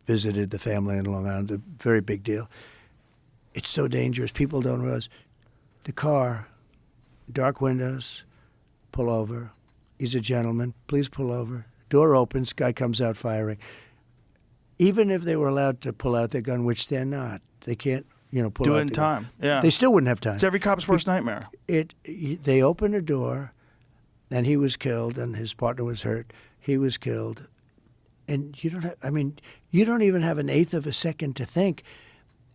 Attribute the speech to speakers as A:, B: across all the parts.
A: visited the family in Long Island, a very big deal. It's so dangerous. People don't realize the car, dark windows, pull over. He's a gentleman. Please pull over. Door opens. Guy comes out firing. Even if they were allowed to pull out their gun, which they're not, they can't, pull
B: Do
A: out
B: it in
A: the
B: time.
A: gun.
B: Yeah.
A: They still wouldn't have time.
B: It's every cop's worst nightmare.
A: They opened a door, and he was killed, and his partner was hurt. He was killed. And you don't even have an eighth of a second to think.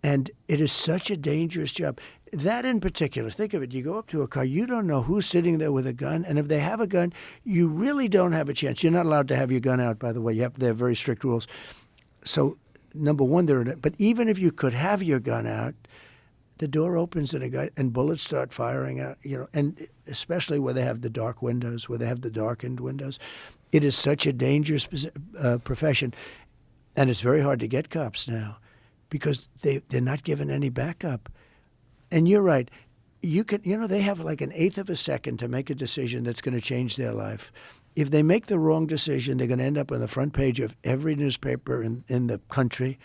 A: And it is such a dangerous job. That in particular, think of it. You go up to a car, you don't know who's sitting there with a gun. And if they have a gun, you really don't have a chance. You're not allowed to have your gun out, by the way. They have very strict rules. So, number one, but even if you could have your gun out, the door opens and bullets start firing out, and especially where they have the dark windows, where they have the darkened windows. It is such a dangerous profession, and it's very hard to get cops now because they're not given any backup. And you're right. They have like an eighth of a second to make a decision that's going to change their life. If they make the wrong decision, they're going to end up on the front page of every newspaper in the country,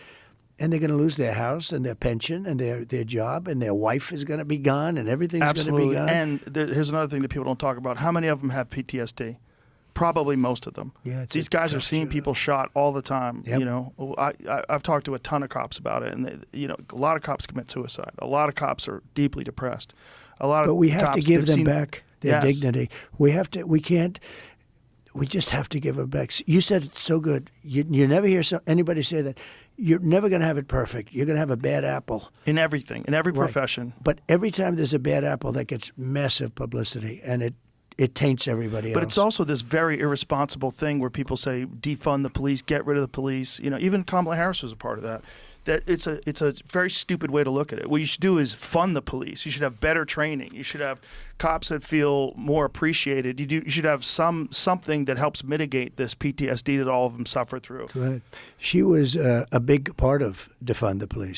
A: and they're going to lose their house and their pension and their job, and their wife is going to be gone, and everything's going to be gone.
B: And here's another thing that people don't talk about. How many of them have PTSD? Probably most of them.
A: Yeah,
B: these guys are seeing people shot all the time.
A: Yep.
B: I've talked to a ton of cops about it, and a lot of cops commit suicide. A lot of cops are deeply depressed. But
A: we have to give them back their dignity. We just have to give them back. You said it so good. You never hear anybody say that. You're never going to have it perfect. You're going to have a bad apple.
B: In everything, in every profession.
A: But every time there's a bad apple, that gets massive publicity, and it taints everybody else.
B: But it's also this very irresponsible thing where people say defund the police, get rid of the police. Even Kamala Harris was a part of that. That it's a very stupid way to look at it. What you should do is fund the police. You should have better training. You should have cops that feel more appreciated. You should have something that helps mitigate this PTSD that all of them suffer through.
A: That's right. She was a big part of defund the police.